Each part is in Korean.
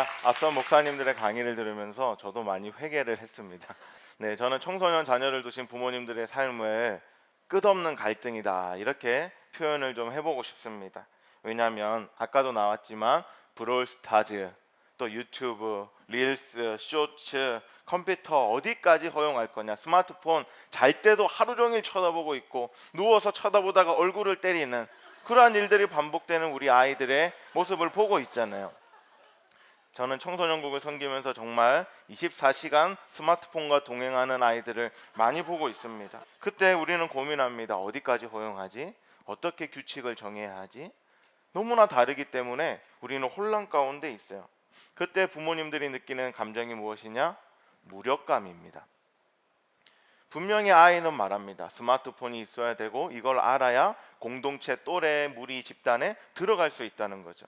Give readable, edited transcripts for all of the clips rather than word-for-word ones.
제가 앞선 목사님들의 강의를 들으면서 저도 많이 회개를 했습니다. 네, 저는 청소년 자녀를 두신 부모님들의 삶을 끝없는 갈등이다 이렇게 표현을 좀 해보고 싶습니다. 왜냐하면 아까도 나왔지만 브롤스타즈, 또 유튜브, 릴스, 쇼츠, 컴퓨터 어디까지 허용할 거냐, 스마트폰 잘 때도 하루 종일 쳐다보고 있고 누워서 쳐다보다가 얼굴을 때리는 그러한 일들이 반복되는 우리 아이들의 모습을 보고 있잖아요. 저는 청소년국을 섬기면서 정말 24시간 스마트폰과 동행하는 아이들을 많이 보고 있습니다. 그때 우리는 고민합니다. 어디까지 허용하지? 어떻게 규칙을 정해야 하지? 너무나 다르기 때문에 우리는 혼란 가운데 있어요. 그때 부모님들이 느끼는 감정이 무엇이냐? 무력감입니다. 분명히 아이는 말합니다. 스마트폰이 있어야 되고 이걸 알아야 공동체, 또래, 무리, 집단에 들어갈 수 있다는 거죠.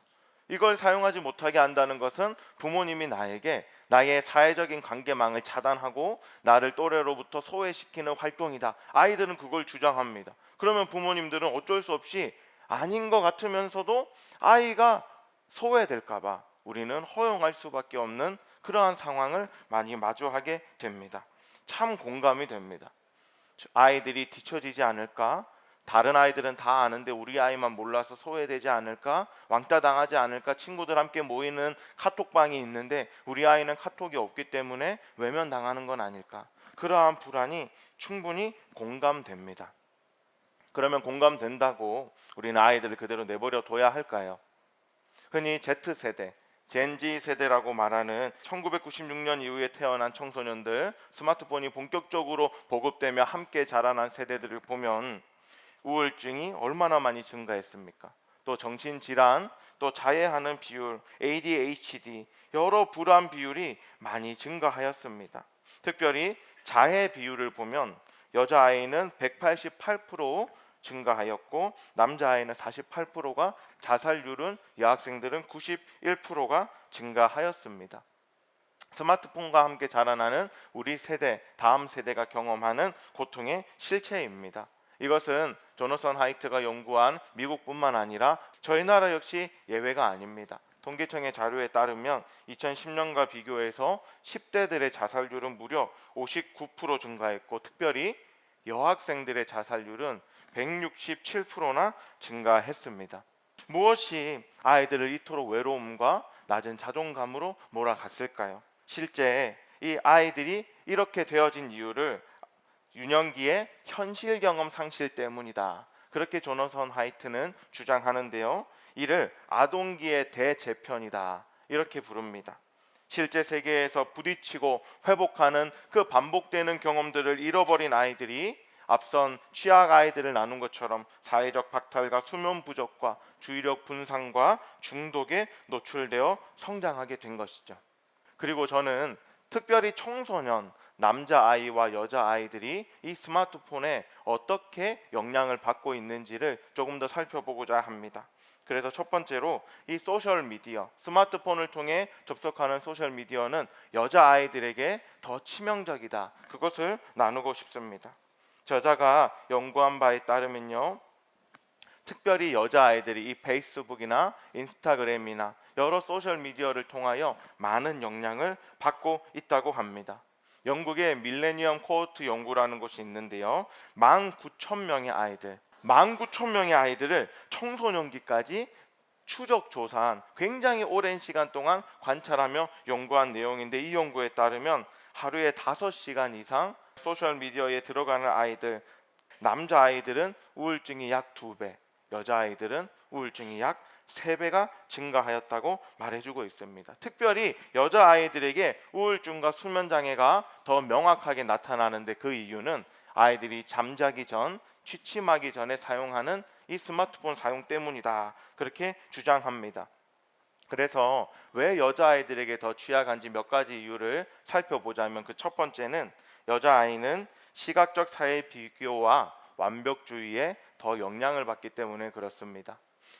이걸 사용하지 못하게 한다는 것은 부모님이 나에게 나의 사회적인 관계망을 차단하고 나를 또래로부터 소외시키는 활동이다. 아이들은 그걸 주장합니다. 그러면 부모님들은 어쩔 수 없이 아닌 것 같으면서도 아이가 소외될까 봐 우리는 허용할 수밖에 없는 그러한 상황을 많이 마주하게 됩니다. 참 공감이 됩니다. 아이들이 뒤처지지 않을까? 다른 아이들은 다 아는데 우리 아이만 몰라서 소외되지 않을까? 왕따 당하지 않을까? 친구들 함께 모이는 카톡방이 있는데 우리 아이는 카톡이 없기 때문에 외면당하는 건 아닐까? 그러한 불안이 충분히 공감됩니다. 그러면 공감된다고 우리는 아이들을 그대로 내버려 둬야 할까요? 흔히 Z세대, 젠지 세대라고 말하는 1996년 이후에 태어난 청소년들, 스마트폰이 본격적으로 보급되며 함께 자라난 세대들을 보면 우울증이 얼마나 많이 증가했습니까? 또 정신질환, 또 자해하는 비율, ADHD, 여러 불안 비율이 많이 증가하였습니다. 특별히 자해 비율을 보면 여자아이는 188% 증가하였고 남자아이는 48%가, 자살률은 여학생들은 91%가 증가하였습니다. 스마트폰과 함께 자라나는 우리 세대, 다음 세대가 경험하는 고통의 실체입니다. 이것은 조너선 하이트가 연구한 미국뿐만 아니라 저희 나라 역시 예외가 아닙니다. 통계청의 자료에 따르면 2010년과 비교해서 10대들의 자살률은 무려 59% 증가했고 특별히 여학생들의 자살률은 167%나 증가했습니다. 무엇이 아이들을 이토록 외로움과 낮은 자존감으로 몰아갔을까요? 실제 이 아이들이 이렇게 되어진 이유를 유년기의 현실 경험 상실 때문이다. 그렇게 조너선 하이트는 주장하는데요. 이를 아동기의 대재편이다. 이렇게 부릅니다. 실제 세계에서 부딪히고 회복하는 그 반복되는 경험들을 잃어버린 아이들이 앞선 취약 아이들을 나눈 것처럼 사회적 박탈과 수면 부족과 주의력 분산과 중독에 노출되어 성장하게 된 것이죠. 그리고 저는 특별히 청소년, 남자아이와 여자아이들이 이 스마트폰에 어떻게 영향을 받고 있는지를 조금 더 살펴보고자 합니다. 그래서 첫 번째로 이 소셜미디어, 스마트폰을 통해 접속하는 소셜미디어는 여자아이들에게 더 치명적이다. 그것을 나누고 싶습니다. 저자가 연구한 바에 따르면요, 특별히 여자아이들이 이 페이스북이나 인스타그램이나 여러 소셜미디어를 통하여 많은 영향을 받고 있다고 합니다. 영국의 밀레니엄 코호트 연구라는 곳이 있는데요, 19,000명의 아이들, 19,000명의 아이들을 청소년기까지 추적 조사한 굉장히 오랜 시간 동안 관찰하며 연구한 내용인데, 이 연구에 따르면 하루에 5시간 이상 소셜미디어에 들어가는 아이들, 남자아이들은 우울증이 약 2배, 여자아이들은 우울증이 약 3배가 증가하였다고 말해주고 있습니다. 특별히 여자아이들에게 우울증과 수면장애가 더 명확하게 나타나는데 그 이유는 아이들이 잠자기 전, 취침하기 전에 사용하는 이 스마트폰 사용 때문이다. 그렇게 주장합니다. 그래서 왜 여자아이들에게 더 취약한지 몇 가지 이유를 살펴보자면, 그 첫 번째는 여자아이는 시각적 사회 비교와 완벽주의에 더 영향을 받기 때문에 그렇습니다.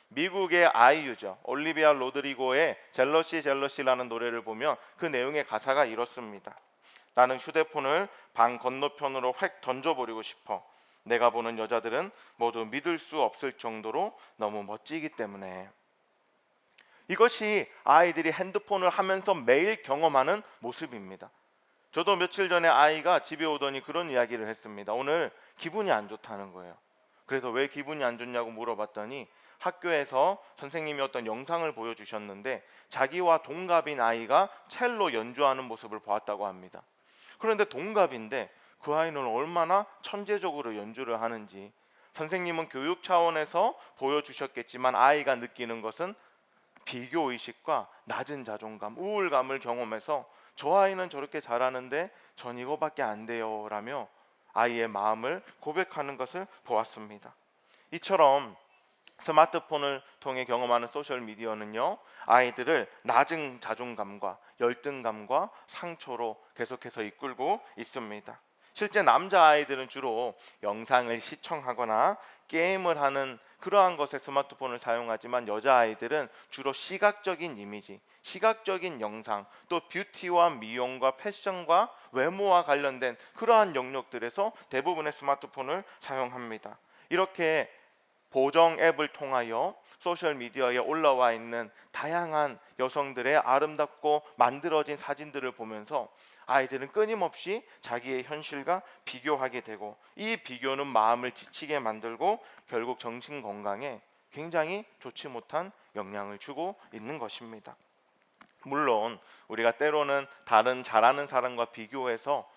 미국의 아이유죠. 올리비아 로드리고의 젤러시 젤러시라는 노래를 보면 그 내용의 가사가 이렇습니다. 나는 휴대폰을 방 건너편으로 획 던져버리고 싶어. 내가 보는 여자들은 모두 믿을 수 없을 정도로 너무 멋지기 때문에. 이것이 아이들이 핸드폰을 하면서 매일 경험하는 모습입니다. 저도 며칠 전에 아이가 집에 오더니 그런 이야기를 했습니다. 오늘 기분이 안 좋다는 거예요. 그래서 왜 기분이 안 좋냐고 물어봤더니 학교에서 선생님이 어떤 영상을 보여주셨는데 자기와 동갑인 아이가 첼로 연주하는 모습을 보았다고 합니다. 그런데 동갑인데 그 아이는 얼마나 천재적으로 연주를 하는지, 선생님은 교육 차원에서 보여주셨겠지만 아이가 느끼는 것은 비교의식과 낮은 자존감, 우울감을 경험해서 저 아이는 저렇게 잘하는데 전 이거밖에 안 돼요 라며 아이의 마음을 고백하는 것을 보았습니다. 이처럼 스마트폰을 통해 경험하는 소셜미디어는요, 아이들을 낮은 자존감과 열등감과 상처로 계속해서 이끌고 있습니다. 실제 남자아이들은 주로 영상을 시청하거나 게임을 하는 그러한 것에 스마트폰을 사용하지만 여자아이들은 주로 시각적인 이미지, 시각적인 영상, 또 뷰티와 미용과 패션과 외모와 관련된 그러한 영역들에서 대부분의 스마트폰을 사용합니다. 이렇게 보정 앱을 통하여 소셜미디어에 올라와 있는 다양한 여성들의 아름답고 만들어진 사진들을 보면서 아이들은 끊임없이 자기의 현실과 비교하게 되고, 이 비교는 마음을 지치게 만들고 결국 정신 건강에 굉장히 좋지 못한 영향을 주고 있는 것입니다. 물론 우리가 때로는 다른 잘하는 사람과 비교해서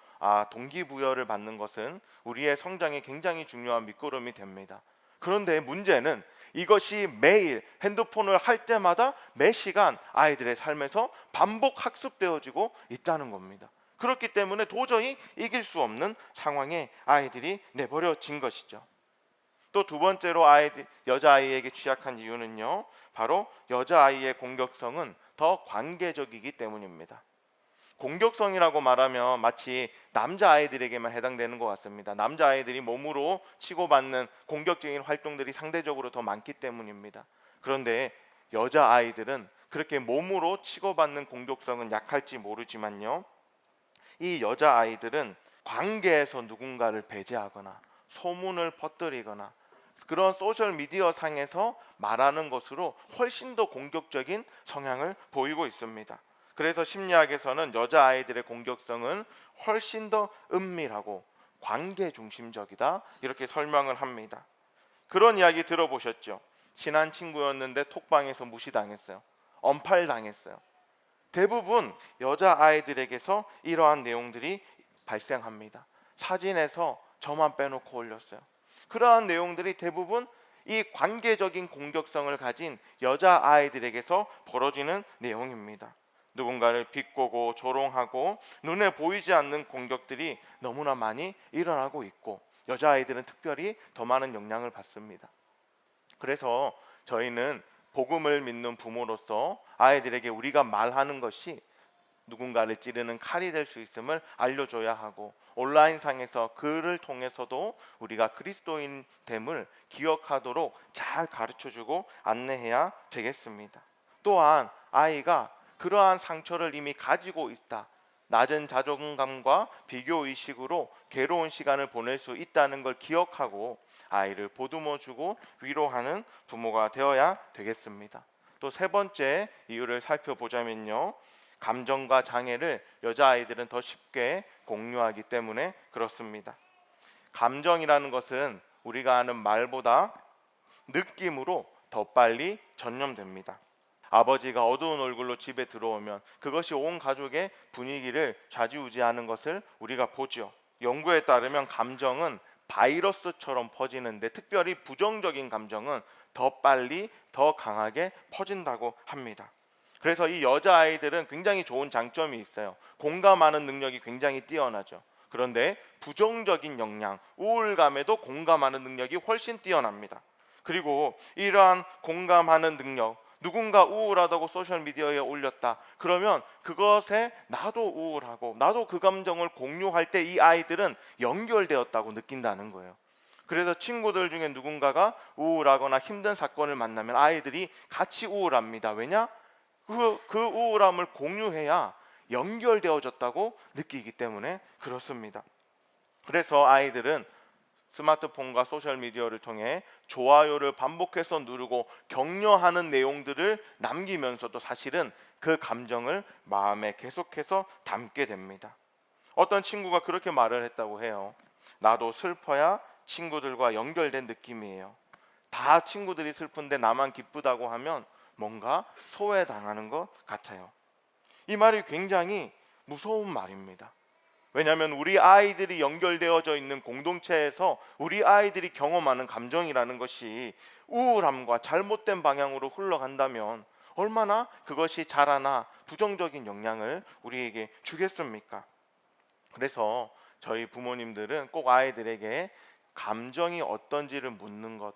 동기부여를 받는 것은 우리의 성장에 굉장히 중요한 밑거름이 됩니다. 그런데 문제는 이것이 매일 핸드폰을 할 때마다 매 시간 아이들의 삶에서 반복 학습되어지고 있다는 겁니다. 그렇기 때문에 도저히 이길 수 없는 상황에 아이들이 내버려진 것이죠. 또 두 번째로 여자아이에게 취약한 이유는요, 바로 여자아이의 공격성은 더 관계적이기 때문입니다. 공격성이라고 말하면 마치 남자아이들에게만 해당되는 것 같습니다. 남자아이들이 몸으로 치고받는 공격적인 활동들이 상대적으로 더 많기 때문입니다. 그런데 여자아이들은 그렇게 몸으로 치고받는 공격성은 약할지 모르지만요, 이 여자아이들은 관계에서 누군가를 배제하거나 소문을 퍼뜨리거나 그런 소셜미디어 상에서 말하는 것으로 훨씬 더 공격적인 성향을 보이고 있습니다. 그래서 심리학에서는 여자아이들의 공격성은 훨씬 더 은밀하고 관계 중심적이다, 이렇게 설명을 합니다. 그런 이야기 들어보셨죠? 친한 친구였는데 톡방에서 무시당했어요. 언팔당했어요. 대부분 여자아이들에게서 이러한 내용들이 발생합니다. 사진에서 저만 빼놓고 올렸어요. 그러한 내용들이 대부분 이 관계적인 공격성을 가진 여자아이들에게서 벌어지는 내용입니다. 누군가를 비꼬고 조롱하고 눈에 보이지 않는 공격들이 너무나 많이 일어나고 있고, 여자아이들은 특별히 더 많은 영향을 받습니다. 그래서 저희는 복음을 믿는 부모로서 아이들에게 우리가 말하는 것이 누군가를 찌르는 칼이 될 수 있음을 알려줘야 하고, 온라인상에서 글을 통해서도 우리가 그리스도인됨을 기억하도록 잘 가르쳐주고 안내해야 되겠습니다. 또한 아이가 그러한 상처를 이미 가지고 있다, 낮은 자존감과 비교의식으로 괴로운 시간을 보낼 수 있다는 걸 기억하고 아이를 보듬어주고 위로하는 부모가 되어야 되겠습니다. 또 세 번째 이유를 살펴보자면요, 감정과 장애를 여자아이들은 더 쉽게 공유하기 때문에 그렇습니다. 감정이라는 것은 우리가 아는 말보다 느낌으로 더 빨리 전염됩니다. 아버지가 어두운 얼굴로 집에 들어오면 그것이 온 가족의 분위기를 좌지우지하는 것을 우리가 보죠. 연구에 따르면 감정은 바이러스처럼 퍼지는데 특별히 부정적인 감정은 더 빨리 더 강하게 퍼진다고 합니다. 그래서 이 여자아이들은 굉장히 좋은 장점이 있어요. 공감하는 능력이 굉장히 뛰어나죠. 그런데 부정적인 영향, 우울감에도 공감하는 능력이 훨씬 뛰어납니다. 그리고 이러한 공감하는 능력, 누군가 우울하다고 소셜미디어에 올렸다, 그러면 그것에 나도 우울하고 나도 그 감정을 공유할 때 이 아이들은 연결되었다고 느낀다는 거예요. 그래서 친구들 중에 누군가가 우울하거나 힘든 사건을 만나면 아이들이 같이 우울합니다. 왜냐? 그 우울함을 공유해야 연결되어졌다고 느끼기 때문에 그렇습니다. 그래서 아이들은 스마트폰과 소셜미디어를 통해 좋아요를 반복해서 누르고 격려하는 내용들을 남기면서도 사실은 그 감정을 마음에 계속해서 담게 됩니다. 어떤 친구가 그렇게 말을 했다고 해요. 나도 슬퍼야 친구들과 연결된 느낌이에요. 다 친구들이 슬픈데 나만 기쁘다고 하면 뭔가 소외당하는 것 같아요. 이 말이 굉장히 무서운 말입니다. 왜냐하면 우리 아이들이 연결되어져 있는 공동체에서 우리 아이들이 경험하는 감정이라는 것이 우울함과 잘못된 방향으로 흘러간다면 얼마나 그것이 자라나 부정적인 영향을 우리에게 주겠습니까? 그래서 저희 부모님들은 꼭 아이들에게 감정이 어떤지를 묻는 것,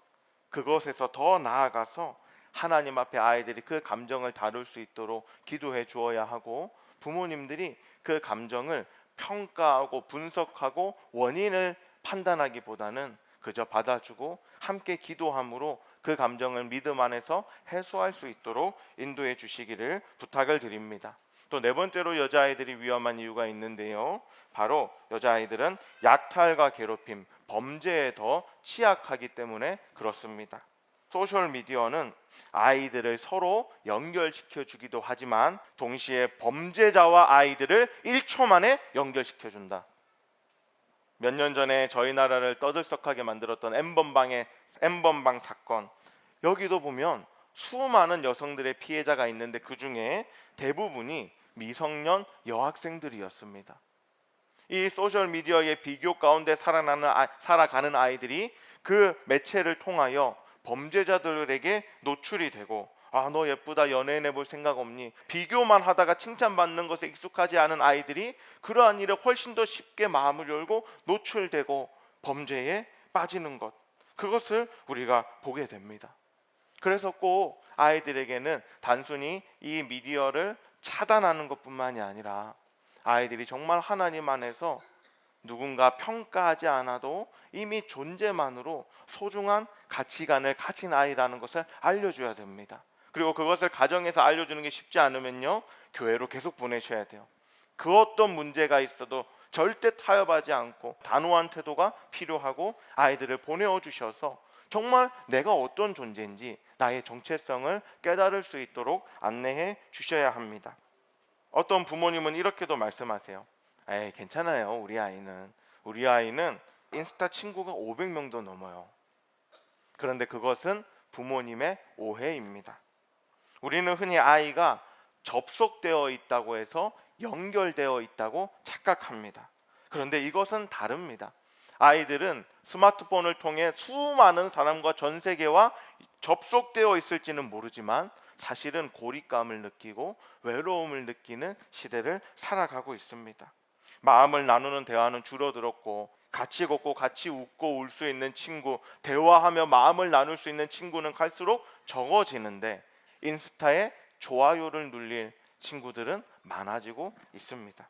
그것에서 더 나아가서 하나님 앞에 아이들이 그 감정을 다룰 수 있도록 기도해 주어야 하고, 부모님들이 그 감정을 평가하고 분석하고 원인을 판단하기보다는 그저 받아주고 함께 기도함으로 그 감정을 믿음 안에서 해소할 수 있도록 인도해 주시기를 부탁을 드립니다. 또 네 번째로 여자아이들이 위험한 이유가 있는데요. 바로 여자아이들은 약탈과 괴롭힘, 범죄에 더 취약하기 때문에 그렇습니다. 소셜미디어는 아이들을 서로 연결시켜 주기도 하지만 동시에 범죄자와 아이들을 1초 만에 연결시켜 준다. 몇 년 전에 저희 나라를 떠들썩하게 만들었던 N번방 사건, 여기도 보면 수많은 여성들의 피해자가 있는데 그 중에 대부분이 미성년 여학생들이었습니다. 이 소셜미디어의 비교 가운데 살아가는 아이들이 그 매체를 통하여 범죄자들에게 노출이 되고, 아, 너 예쁘다, 연예인 해볼 생각 없니? 비교만 하다가 칭찬받는 것에 익숙하지 않은 아이들이 그러한 일에 훨씬 더 쉽게 마음을 열고 노출되고 범죄에 빠지는 것, 그것을 우리가 보게 됩니다. 그래서 꼭 아이들에게는 단순히 이 미디어를 차단하는 것뿐만이 아니라 아이들이 정말 하나님 안에서 누군가 평가하지 않아도 이미 존재만으로 소중한 가치관을 가진 아이라는 것을 알려줘야 됩니다. 그리고 그것을 가정에서 알려주는 게 쉽지 않으면요, 교회로 계속 보내셔야 돼요. 그 어떤 문제가 있어도 절대 타협하지 않고 단호한 태도가 필요하고 아이들을 보내어 주셔서 정말 내가 어떤 존재인지 나의 정체성을 깨달을 수 있도록 안내해 주셔야 합니다. 어떤 부모님은 이렇게도 말씀하세요. 에이, 괜찮아요. 우리 아이는 인스타 친구가 500명도 넘어요. 그런데 그것은 부모님의 오해입니다. 우리는 흔히 아이가 접속되어 있다고 해서 연결되어 있다고 착각합니다. 그런데 이것은 다릅니다. 아이들은 스마트폰을 통해 수많은 사람과 전 세계와 접속되어 있을지는 모르지만 사실은 고립감을 느끼고 외로움을 느끼는 시대를 살아가고 있습니다. 마음을 나누는 대화는 줄어들었고, 같이 걷고 같이 웃고 울 수 있는 친구, 대화하며 마음을 나눌 수 있는 친구는 갈수록 적어지는데 인스타에 좋아요를 눌릴 친구들은 많아지고 있습니다.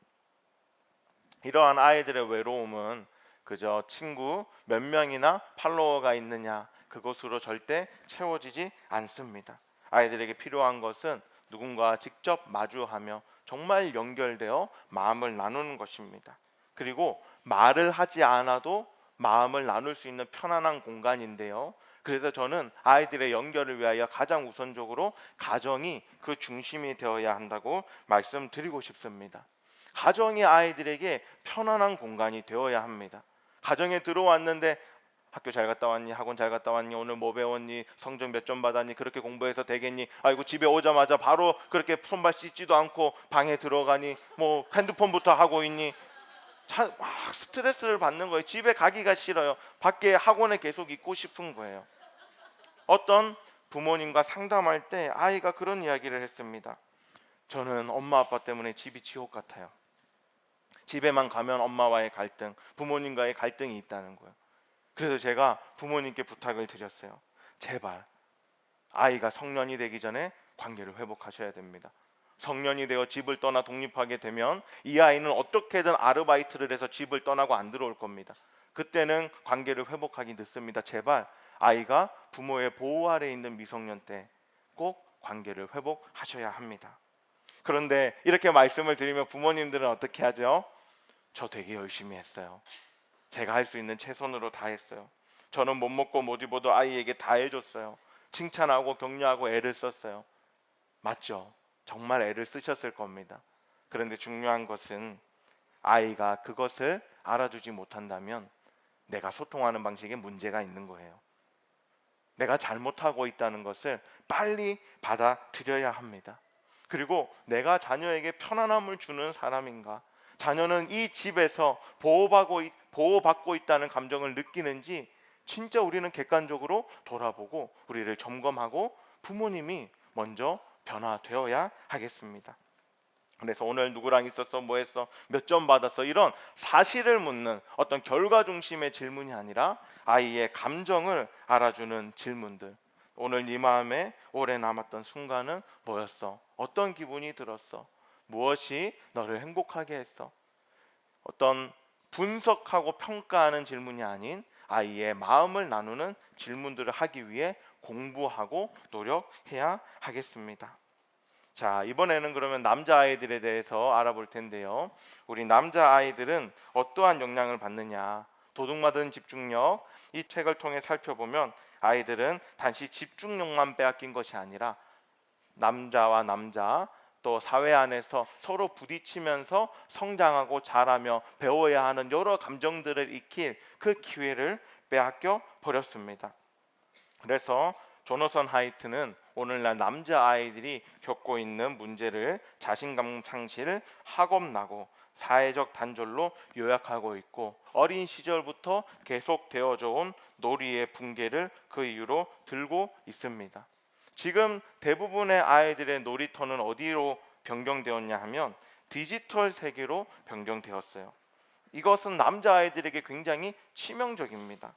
이러한 아이들의 외로움은 그저 친구 몇 명이나 팔로워가 있느냐, 그것으로 절대 채워지지 않습니다. 아이들에게 필요한 것은 누군가 직접 마주하며 정말 연결되어 마음을 나누는 것입니다. 그리고 말을 하지 않아도 마음을 나눌 수 있는 편안한 공간인데요. 그래서 저는 아이들의 연결을 위하여 가장 우선적으로 가정이 그 중심이 되어야 한다고 말씀드리고 싶습니다. 가정이 아이들에게 편안한 공간이 되어야 합니다. 가정에 들어왔는데 학교 잘 갔다 왔니? 학원 잘 갔다 왔니? 오늘 뭐 배웠니? 성적 몇 점 받았니? 그렇게 공부해서 되겠니? 아이고, 집에 오자마자 바로 그렇게 손발 씻지도 않고 방에 들어가니? 뭐 핸드폰부터 하고 있니? 막 스트레스를 받는 거예요. 집에 가기가 싫어요. 밖에 학원에 계속 있고 싶은 거예요. 어떤 부모님과 상담할 때 아이가 그런 이야기를 했습니다. 저는 엄마 아빠 때문에 집이 지옥 같아요. 집에만 가면 엄마와의 갈등, 부모님과의 갈등이 있다는 거예요. 그래서 제가 부모님께 부탁을 드렸어요. 제발 아이가 성년이 되기 전에 관계를 회복하셔야 됩니다. 성년이 되어 집을 떠나 독립하게 되면 이 아이는 어떻게든 아르바이트를 해서 집을 떠나고 안 들어올 겁니다. 그때는 관계를 회복하기 늦습니다. 제발 아이가 부모의 보호 아래 있는 미성년 때 꼭 관계를 회복하셔야 합니다. 그런데 이렇게 말씀을 드리면 부모님들은 어떻게 하죠? 저 되게 열심히 했어요. 제가 할 수 있는 최선으로 다 했어요. 저는 못 먹고 못 입어도 아이에게 다 해줬어요. 칭찬하고 격려하고 애를 썼어요. 맞죠? 정말 애를 쓰셨을 겁니다. 그런데 중요한 것은 아이가 그것을 알아주지 못한다면 내가 소통하는 방식에 문제가 있는 거예요. 내가 잘못하고 있다는 것을 빨리 받아들여야 합니다. 그리고 내가 자녀에게 편안함을 주는 사람인가, 자녀는 이 집에서 보호받고 있다는 감정을 느끼는지 진짜 우리는 객관적으로 돌아보고 우리를 점검하고 부모님이 먼저 변화되어야 하겠습니다. 그래서 오늘 누구랑 있었어, 뭐 했어, 몇 점 받았어, 이런 사실을 묻는 어떤 결과 중심의 질문이 아니라 아이의 감정을 알아주는 질문들. 오늘 네 마음에 오래 남았던 순간은 뭐였어? 어떤 기분이 들었어? 무엇이 너를 행복하게 했어? 어떤 분석하고 평가하는 질문이 아닌 아이의 마음을 나누는 질문들을 하기 위해 공부하고 노력해야 하겠습니다. 자, 이번에는 그러면 남자아이들에 대해서 알아볼 텐데요. 우리 남자아이들은 어떠한 영향을 받느냐? 도둑맞은 집중력, 이 책을 통해 살펴보면 아이들은 단지 집중력만 빼앗긴 것이 아니라 남자와 남자, 또 사회 안에서 서로 부딪히면서 성장하고 자라며 배워야 하는 여러 감정들을 익힐 그 기회를 빼앗겨 버렸습니다. 그래서 조너선 하이트는 오늘날 남자아이들이 겪고 있는 문제를 자신감 상실, 학업나고, 사회적 단절로 요약하고 있고, 어린 시절부터 계속되어져 온 놀이의 붕괴를 그 이유로 들고 있습니다. 지금 대부분의 아이들의 놀이터는 어디로 변경되었냐 하면 디지털 세계로 변경되었어요. 이것은 남자아이들에게 굉장히 치명적입니다.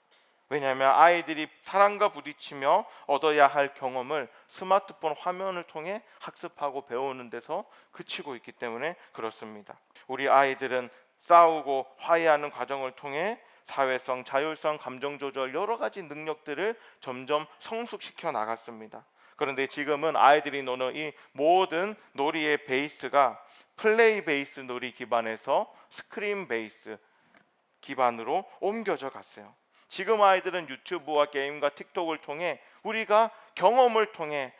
왜냐하면 아이들이 사람과 부딪히며 얻어야 할 경험을 스마트폰 화면을 통해 학습하고 배우는 데서 그치고 있기 때문에 그렇습니다. 우리 아이들은 싸우고 화해하는 과정을 통해 사회성, 자율성, 감정 조절 여러 가지 능력들을 점점 성숙시켜 나갔습니다. 그런데 지금은 아이들이 노는 이 모든 놀이의 베이스가 플레이 베이스 놀이 기반에서 스크린 베이스 기반으로 옮겨져 갔어요. 지금 아이들은 유튜브와 게임과 틱톡을 통해 우리가 경험을 통해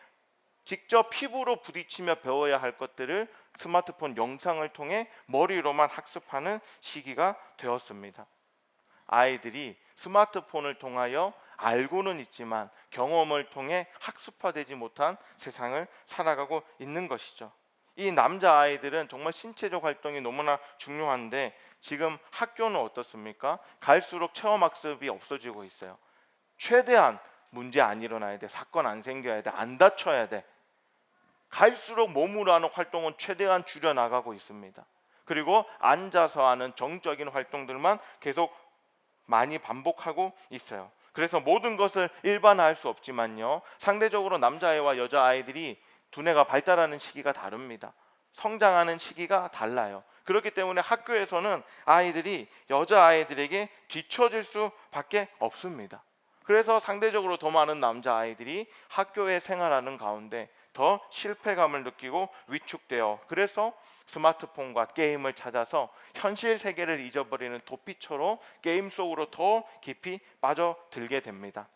직접 피부로 부딪히며 배워야 할 것들을 스마트폰 영상을 통해 머리로만 학습하는 시기가 되었습니다. 아이들이 스마트폰을 통하여 알고는 있지만 경험을 통해 학습화되지 못한 세상을 살아가고 있는 것이죠. 이 남자아이들은 정말 신체적 활동이 너무나 중요한데 지금 학교는 어떻습니까? 갈수록 체험학습이 없어지고 있어요. 최대한 문제 안 일어나야 돼, 사건 안 생겨야 돼, 안 다쳐야 돼. 갈수록 몸으로 하는 활동은 최대한 줄여나가고 있습니다. 그리고 앉아서 하는 정적인 활동들만 계속 많이 반복하고 있어요. 그래서 모든 것을 일반화할 수 없지만요, 상대적으로 남자아이와 여자아이들이 두뇌가 발달하는 시기가 다릅니다. 성장하는 시기가 달라요. 그렇기 때문에 학교에서는 아이들이 여자아이들에게 뒤처질 수밖에 없습니다. 그래서 상대적으로 더 많은 남자아이들이 학교에 생활하는 가운데 더 실패감을 느끼고 위축되어, 그래서 스마트폰과 게임을 찾아서 현실 세계를 잊어버리는 도피처로 게임 속으로 더 깊이 빠져들게 됩니다.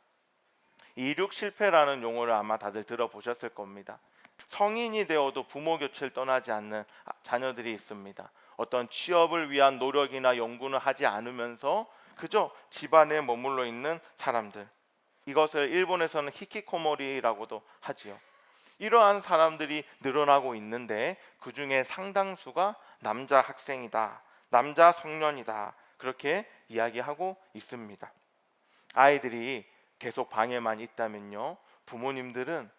이륙 실패라는 용어를 아마 다들 들어보셨을 겁니다. 성인이 되어도 부모 곁을 떠나지 않는 자녀들이 있습니다. 어떤 취업을 위한 노력이나 연구는 하지 않으면서 그저 집안에 머물러 있는 사람들, 이것을 일본에서는 히키코모리라고도 하지요. 이러한 사람들이 늘어나고 있는데 그 중에 상당수가 남자 학생이다, 남자 청년이다, 그렇게 이야기하고 있습니다. 아이들이 계속 방에만 있다면요, 부모님들은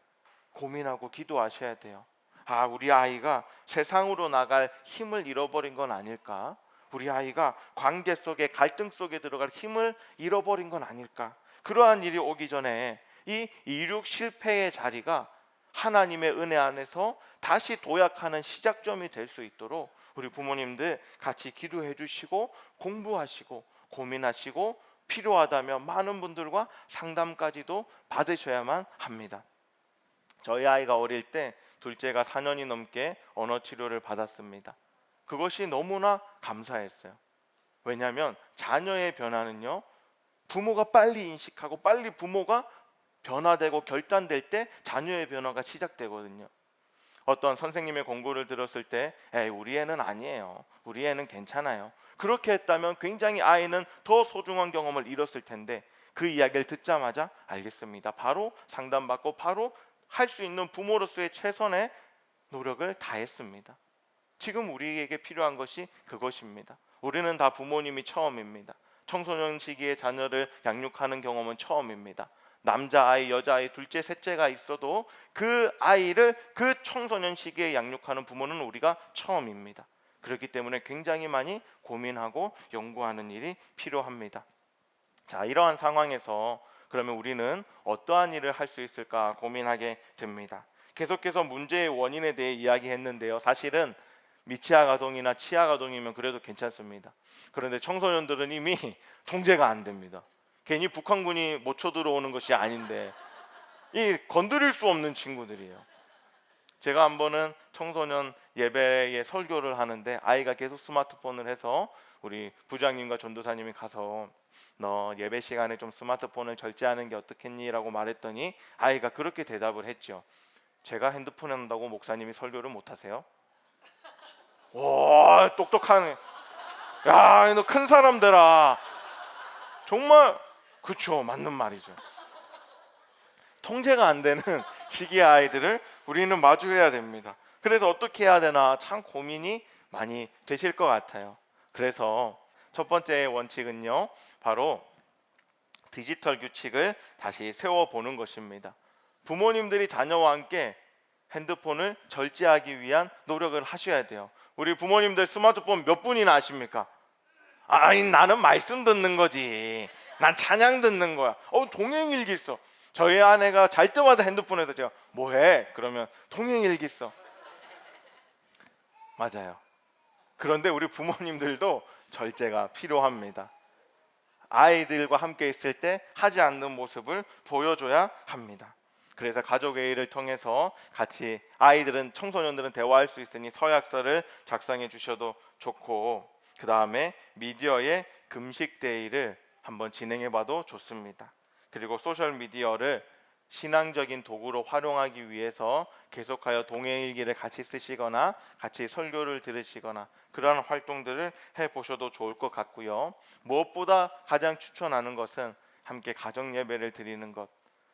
고민하고 기도하셔야 돼요. 우리 아이가 세상으로 나갈 힘을 잃어버린 건 아닐까? 우리 아이가 관계 속에, 갈등 속에 들어갈 힘을 잃어버린 건 아닐까? 그러한 일이 오기 전에 이 이륙 실패의 자리가 하나님의 은혜 안에서 다시 도약하는 시작점이 될 수 있도록 우리 부모님들 같이 기도해 주시고 공부하시고 고민하시고 필요하다면 많은 분들과 상담까지도 받으셔야만 합니다. 저희 아이가 어릴 때 둘째가 4년이 넘게 언어 치료를 받았습니다. 그것이 너무나 감사했어요. 왜냐하면 자녀의 변화는요, 부모가 빨리 인식하고 빨리 부모가 변화되고 결단될 때 자녀의 변화가 시작되거든요. 어떤 선생님의 권고를 들었을 때 에이, 우리 애는 아니에요, 우리 애는 괜찮아요, 그렇게 했다면 굉장히 아이는 더 소중한 경험을 잃었을 텐데, 그 이야기를 듣자마자 알겠습니다, 바로 상담받고 바로 할 수 있는 부모로서의 최선의 노력을 다했습니다. 지금 우리에게 필요한 것이 그것입니다. 우리는 다 부모님이 처음입니다. 청소년 시기에 자녀를 양육하는 경험은 처음입니다. 남자아이, 여자아이, 둘째, 셋째가 있어도 그 아이를 그 청소년 시기에 양육하는 부모는 우리가 처음입니다. 그렇기 때문에 굉장히 많이 고민하고 연구하는 일이 필요합니다. 자, 이러한 상황에서 그러면 우리는 어떠한 일을 할 수 있을까 고민하게 됩니다. 계속해서 문제의 원인에 대해 이야기했는데요, 사실은 미취학 아동이나 취학 아동이면 그래도 괜찮습니다. 그런데 청소년들은 이미 통제가 안 됩니다. 괜히 북한군이 못 쳐들어오는 것이 아닌데 이 건드릴 수 없는 친구들이에요. 제가 한 번은 청소년 예배에 설교를 하는데 아이가 계속 스마트폰을 해서 우리 부장님과 전도사님이 가서 너 예배 시간에 좀 스마트폰을 절제하는 게 어떻겠니? 라고 말했더니 아이가 그렇게 대답을 했죠. 제가 핸드폰 한다고 목사님이 설교를 못 하세요? 와, 똑똑하네. 야, 너 큰 사람 되라. 정말 그쵸, 맞는 말이죠. 통제가 안 되는 시기의 아이들을 우리는 마주해야 됩니다. 그래서 어떻게 해야 되나 참 고민이 많이 되실 것 같아요. 그래서 첫 번째 원칙은요, 바로 디지털 규칙을 다시 세워보는 것입니다. 부모님들이 자녀와 함께 핸드폰을 절제하기 위한 노력을 하셔야 돼요. 우리 부모님들 스마트폰 몇 분이나 아십니까? 아니, 나는 말씀 듣는 거지, 난 찬양 듣는 거야. 동행일기 써. 저희 아내가 잘 때마다 핸드폰에서 제가 뭐해? 그러면 동행일기 써. 맞아요. 그런데 우리 부모님들도 절제가 필요합니다. 아이들과 함께 있을 때 하지 않는 모습을 보여줘야 합니다. 그래서 가족회의를 통해서 같이 아이들은, 청소년들은 대화할 수 있으니 서약서를 작성해 주셔도 좋고, 그 다음에 미디어의 금식 데이를 한번 진행해 봐도 좋습니다. 그리고 소셜미디어를 신앙적인 도구로 활용하기 위해서 계속하여 동행일기를 같이 쓰시거나 같이 설교를 들으시거나 그러한 활동들을 해보셔도 좋을 것 같고요. 무엇보다 가장 추천하는 것은 함께 가정 예배를 드리는 것,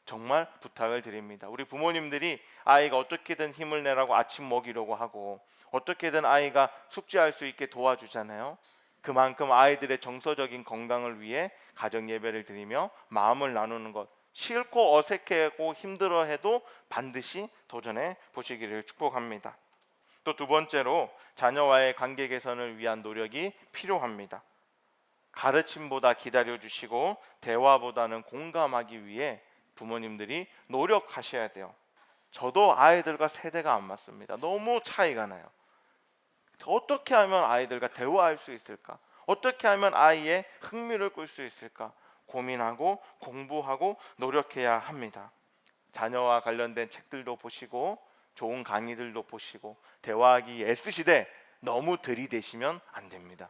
정말 부탁을 드립니다. 우리 부모님들이 아이가 어떻게든 힘을 내라고 아침 먹이려고 하고 어떻게든 아이가 숙제할 수 있게 도와주잖아요. 그만큼 아이들의 정서적인 건강을 위해 가정 예배를 드리며 마음을 나누는 것, 싫고 어색하고 힘들어해도 반드시 도전해 보시기를 축복합니다. 또 두 번째로 자녀와의 관계 개선을 위한 노력이 필요합니다. 가르침보다 기다려주시고 대화보다는 공감하기 위해 부모님들이 노력하셔야 돼요. 저도 아이들과 세대가 안 맞습니다. 너무 차이가 나요. 어떻게 하면 아이들과 대화할 수 있을까? 어떻게 하면 아이의 흥미를 끌 수 있을까? 고민하고 공부하고 노력해야 합니다. 자녀와 관련된 책들도 보시고 좋은 강의들도 보시고 대화하기 애쓰시되 너무 들이대시면 안 됩니다.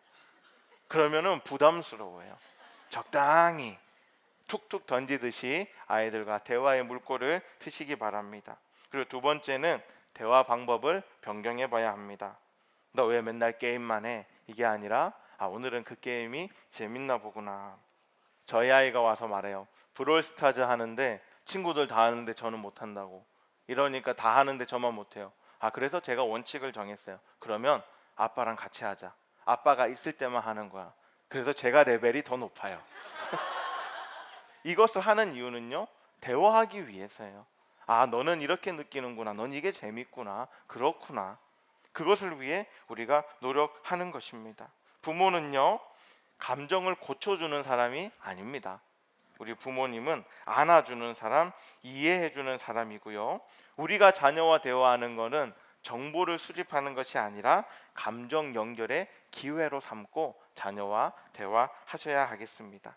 그러면은 부담스러워요. 적당히 툭툭 던지듯이 아이들과 대화의 물꼬를 트시기 바랍니다. 그리고 두 번째는 대화 방법을 변경해 봐야 합니다. 너 왜 맨날 게임만 해? 이게 아니라 오늘은 그 게임이 재밌나 보구나. 저희 아이가 와서 말해요. 브롤스타즈 하는데 친구들 다 하는데 저는 못한다고. 이러니까 다 하는데 저만 못해요. 그래서 제가 원칙을 정했어요. 그러면 아빠랑 같이 하자. 아빠가 있을 때만 하는 거야. 그래서 제가 레벨이 더 높아요. 이것을 하는 이유는요, 대화하기 위해서예요. 너는 이렇게 느끼는구나. 넌 이게 재밌구나. 그렇구나. 그것을 위해 우리가 노력하는 것입니다. 부모는요, 감정을 고쳐주는 사람이 아닙니다. 우리 부모님은 안아주는 사람, 이해해주는 사람이고요. 우리가 자녀와 대화하는 것은 정보를 수집하는 것이 아니라 감정 연결의 기회로 삼고 자녀와 대화하셔야 하겠습니다.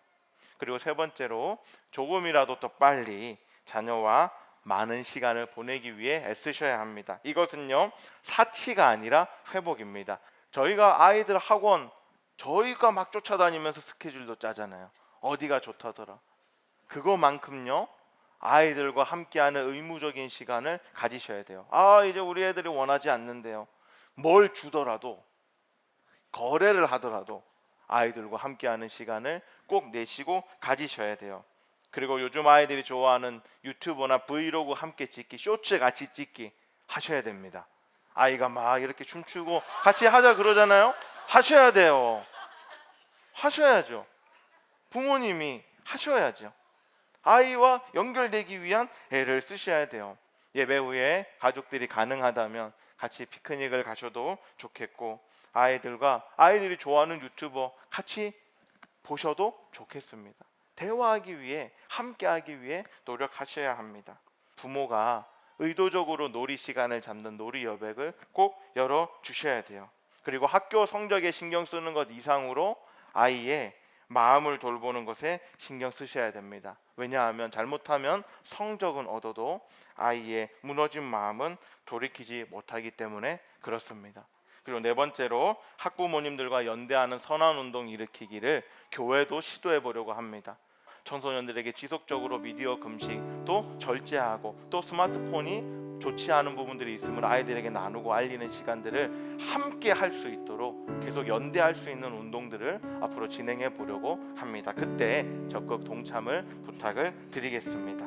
그리고 세 번째로 조금이라도 더 빨리 자녀와 많은 시간을 보내기 위해 애쓰셔야 합니다. 이것은요, 사치가 아니라 회복입니다. 저희가 아이들 학원 저희가 막 쫓아다니면서 스케줄도 짜잖아요. 어디가 좋다더라. 그거만큼요, 아이들과 함께하는 의무적인 시간을 가지셔야 돼요. 이제 우리 애들이 원하지 않는데요. 뭘 주더라도, 거래를 하더라도 아이들과 함께하는 시간을 꼭 내시고 가지셔야 돼요. 그리고 요즘 아이들이 좋아하는 유튜버나 브이로그 함께 찍기, 쇼츠 같이 찍기 하셔야 됩니다. 아이가 막 이렇게 춤추고 같이 하자 그러잖아요. 하셔야 돼요. 하셔야죠. 부모님이 하셔야죠. 아이와 연결되기 위한 애를 쓰셔야 돼요. 예배 후에 가족들이 가능하다면 같이 피크닉을 가셔도 좋겠고, 아이들이 좋아하는 유튜버 같이 보셔도 좋겠습니다. 대화하기 위해, 함께하기 위해 노력하셔야 합니다. 부모가 의도적으로 놀이 시간을 잡는 놀이 여백을 꼭 열어주셔야 돼요. 그리고 학교 성적에 신경 쓰는 것 이상으로 아이의 마음을 돌보는 것에 신경 쓰셔야 됩니다. 왜냐하면 잘못하면 성적은 얻어도 아이의 무너진 마음은 돌이키지 못하기 때문에 그렇습니다. 그리고 네 번째로, 학부모님들과 연대하는 선언운동 일으키기를 교회도 시도해 보려고 합니다. 청소년들에게 지속적으로 미디어 금식도 절제하고, 또 스마트폰이 좋지 않은 부분들이 있으면 아이들에게 나누고 알리는 시간들을 함께 할 수 있도록 계속 연대할 수 있는 운동들을 앞으로 진행해 보려고 합니다. 그때 적극 동참을 부탁을 드리겠습니다.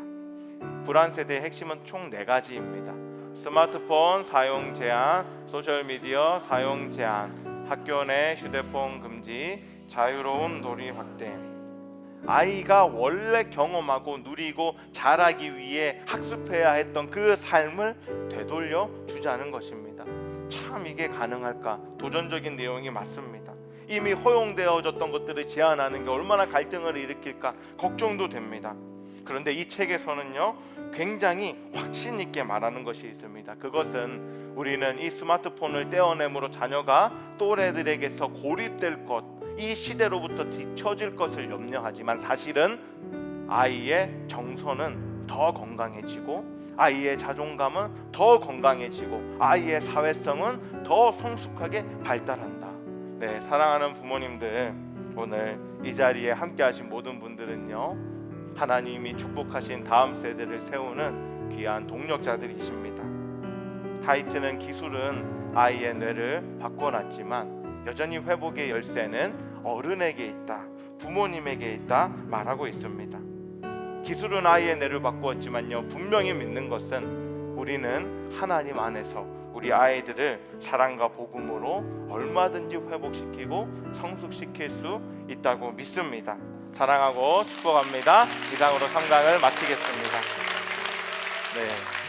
불안 세대의 핵심은 총 4가지입니다. 스마트폰 사용 제한, 소셜미디어 사용 제한, 학교 내 휴대폰 금지, 자유로운 놀이 확대. 아이가 원래 경험하고 누리고 자라기 위해 학습해야 했던 그 삶을 되돌려 주자는 것입니다. 참 이게 가능할까? 도전적인 내용이 맞습니다. 이미 허용되어졌던 것들을 제한하는 게 얼마나 갈등을 일으킬까 걱정도 됩니다. 그런데 이 책에서는요, 굉장히 확신 있게 말하는 것이 있습니다. 그것은 우리는 이 스마트폰을 떼어내므로 자녀가 또래들에게서 고립될 것, 이 시대로부터 뒤처질 것을 염려하지만, 사실은 아이의 정서는 더 건강해지고, 아이의 자존감은 더 건강해지고, 아이의 사회성은 더 성숙하게 발달한다. 네, 사랑하는 부모님들, 오늘 이 자리에 함께하신 모든 분들은요, 하나님이 축복하신 다음 세대를 세우는 귀한 동력자들이십니다. 하이트는 기술은 아이의 뇌를 바꿔놨지만 여전히 회복의 열쇠는 어른에게 있다, 부모님에게 있다 말하고 있습니다. 기술은 아이의 뇌를 바꾸었지만요, 분명히 믿는 것은 우리는 하나님 안에서 우리 아이들을 사랑과 복음으로 얼마든지 회복시키고 성숙시킬 수 있다고 믿습니다. 사랑하고 축복합니다. 이상으로 3강을 마치겠습니다. 네.